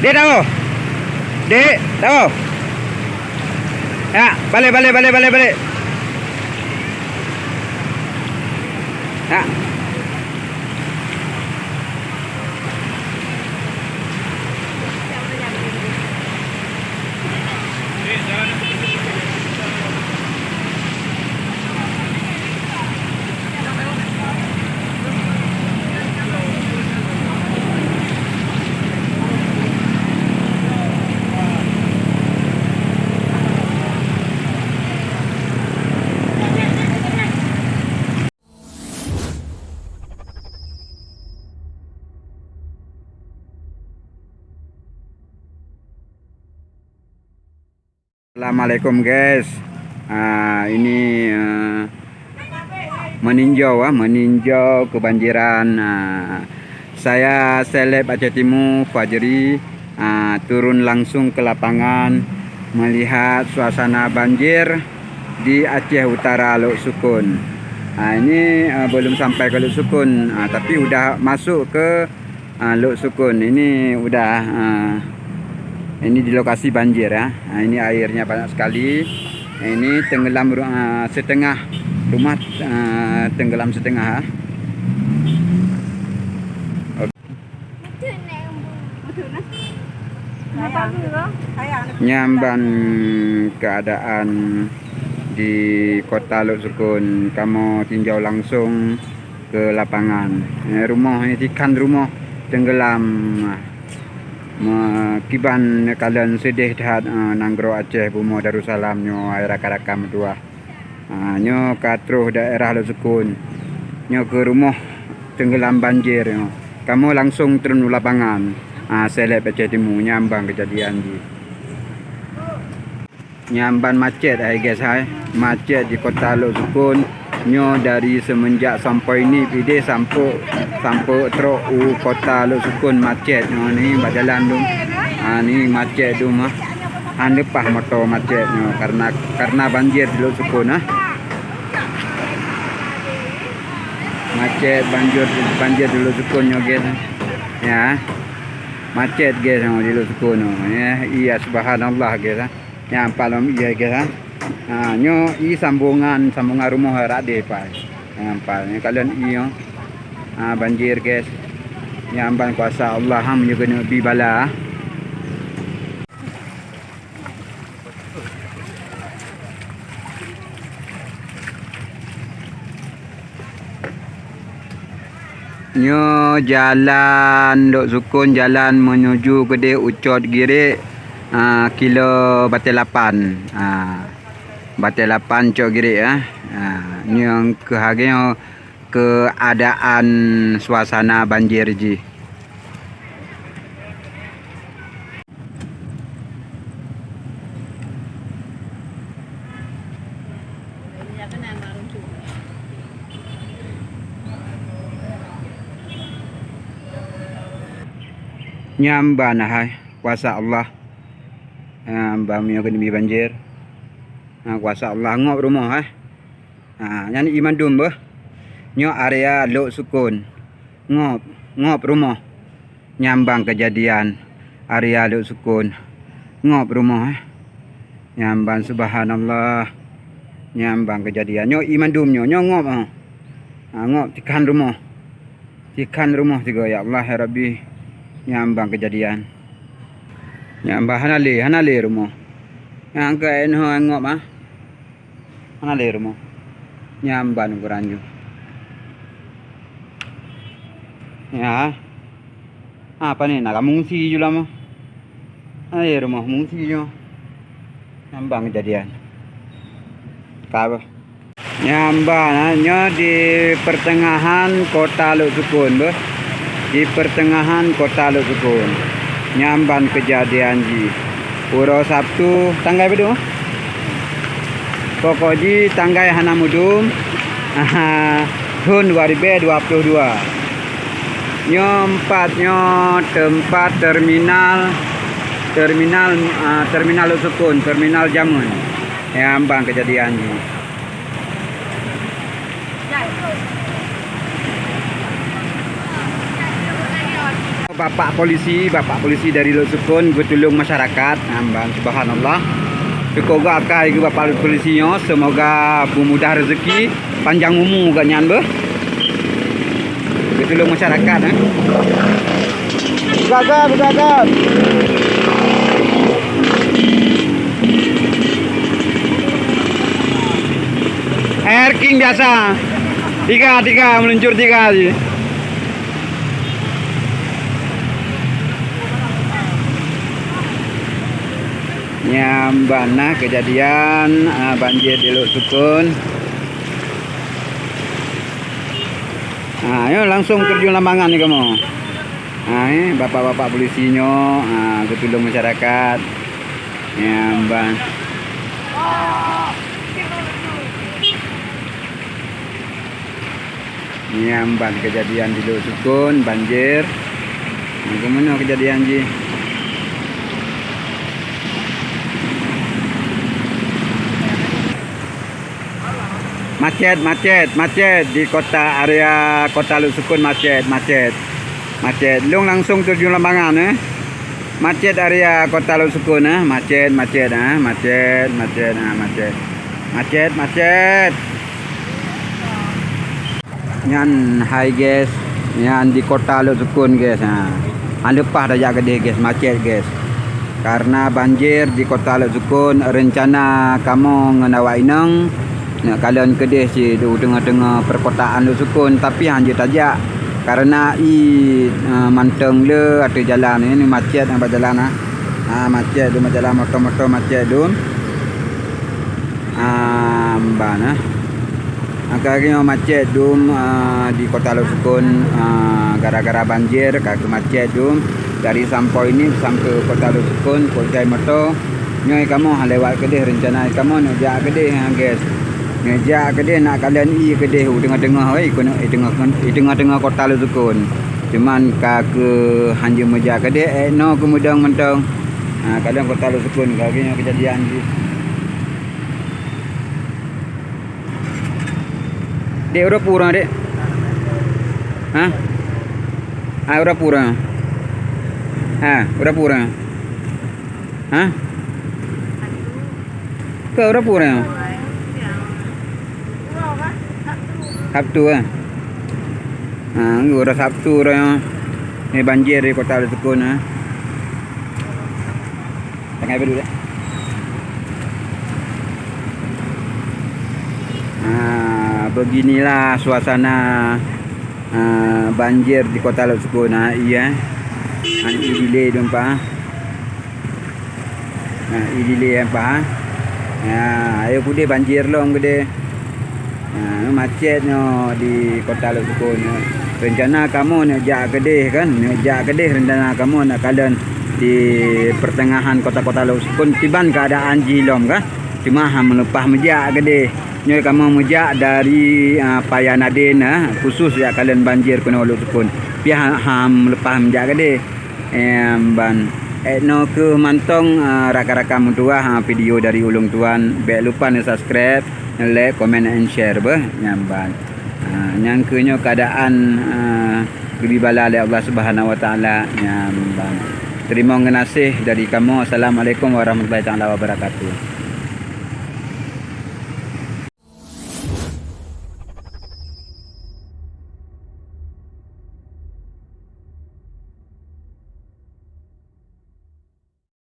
Dek tahu? Dek tahu? Ya, balik. Ya. Assalamualaikum guys. Ini meninjau kebanjiran. Saya seleb Aceh Timur Fajri, turun langsung ke lapangan melihat suasana banjir di Aceh Utara Lok Sukun. Ini belum sampai ke Lok Sukun, tapi udah masuk ke Lok Sukun. Ini udah ini di lokasi banjir ya. Ini airnya banyak sekali. Ini tenggelam setengah rumah, tenggelam setengah. Nyamban keadaan di kota Lok Sukun. Kamu tinjau langsung ke lapangan. Rumah ini ikan rumah tenggelam. Kiban kalian sedih dah nanggro Aceh Bumo Darussalam nyo air rakam dua nyo katruh daerah Lok Sukun nyo ke rumah tenggelam banjir nyo. Kamu langsung turun lapangan. Seleb Aceh Timur nyambang kejadian di nyamban macet guys macet di kota Lok Sukun nyo dari semenjak sampai ini pide sampai truk kota Lok Sukun macet nyo ni berjalan dum. Ni macet dum lepah motor macet nyo karena banjir di Lok Sukun macet banjir di Lok Sukun nyo guys ya. Macet guys di Lok Sukun ya. Iya subhanallah guys ya palom iya guys nyo sambungan rumah rade pak nampal kalian iyo banjir guys nyamban kuasa Allah juga nabi bala nyo jalan Lok Sukun jalan menuju Gede Ucot Girik kilo Batelapan Batelapan Cok Girik ni yang kehagian keadaan suasana banjir ji. Nyamban kuasa Allah bami demi banjir kuasa Allah ngop rumah nyanyi iman dum nyo area Lok Sukun ngop rumah nyambang kejadian area Lok Sukun ngop rumah nyambang subhanallah nyambang kejadian nyo iman dum nyo ngop ngop tikan rumah juga ya Allah ya Rabbi nyambang kejadian nyambang hanale rumah yang ke enho ngop hanale rumah nyamban ukurannya ya. Apa nih nak mengungsi juga mah air rumah mengungsi jo nyambang kejadian apa nyambannya di pertengahan kota Lok Sukun di pertengahan kota Lok Sukun nyamban kejadian ji Puro Sabtu tanggai bedu pokoknya tanggai Hanamudum tahun 2022 nyempatnya tempat terminal Lok Sukun, terminal Jamun nyambang kejadian ji. Bapak polisi dari Lok Sukun bertolong masyarakat. Amban subhanallah. Semoga akai ke bapak polisinya, semoga bermudah rezeki, panjang umur ganyan be. Bertolong masyarakat Gagal. Air King biasa. Tiga meluncur tiga aja. Nyambana kejadian banjir di Lok Sukun. Ayo langsung terjun lapangan nih kamu. Bapak-bapak polisinya ketulung masyarakat. Nyamban. Nyamban kejadian di Lok Sukun banjir. Gimana kejadian ji? Macet di area kota Lok Sukun macet. Long langsung terjun lapangan Macet area kota Lok Sukun macet. Nyan hai guys, nyan di kota Lok Sukun guys. Lepas dah gede guys, macet guys. Karena banjir di kota Lok Sukun, rencana kamu ngenawa inang nak kalian kedih si di tengah-tengah perkotaan Lok Sukun, tapi hanya tajak karena manteng le atau jalan ini macet apa jalan macet tu jalan motor macet tu mbana akhirnya macet tu di kota Lok Sukun gara-gara banjir kaki macet tu dari sampai ini sampai kota Lok Sukun polisi motor nyoi kamu lewat kedih rencana kamu nak jak kedih guys. Ngejak kedih nak kalian kedih tengah-tengah tengah-tengah kota Lok Sukun. Cuman ke hanya mejak kedih no kemudian mentong. Kalian kota Lok Sukun kaginya kejadian ni. Dek udah pura dek. Udah pura. Udah pura. Kau udah pura. Sabtu udah Sabtu dah. Ni banjir di kota Lok Sukun Tengah dulu dah. Beginilah suasana banjir di kota Lok Sukun iya. Ini delay dong ini delay apa? Ayo gede banjir long gede. Macetnya di kota Lok Sukun. Rencana kamu nak jak kedih kan? Nak jak kedih rencana kamu nak kalian di pertengahan kota-kota Lok Sukun tiban keadaan jilom kan? Cuma melepas mejak kedih. Nyoi kamu mejak dari Payanadin khusus ya kalian banjir kena Lok Sukun. Pihak melepas mejak kedih. Ban no ke mantong rakan-rakan mutua video dari Ulung Tuan. Baik lupa ni subscribe, like, comment and share nyamban. Nyangkanya keadaan lebih bala oleh Allah Subhanahu Wa Taala nyamban. Terima kasih dari kamu. Assalamualaikum warahmatullahi taala wabarakatuh.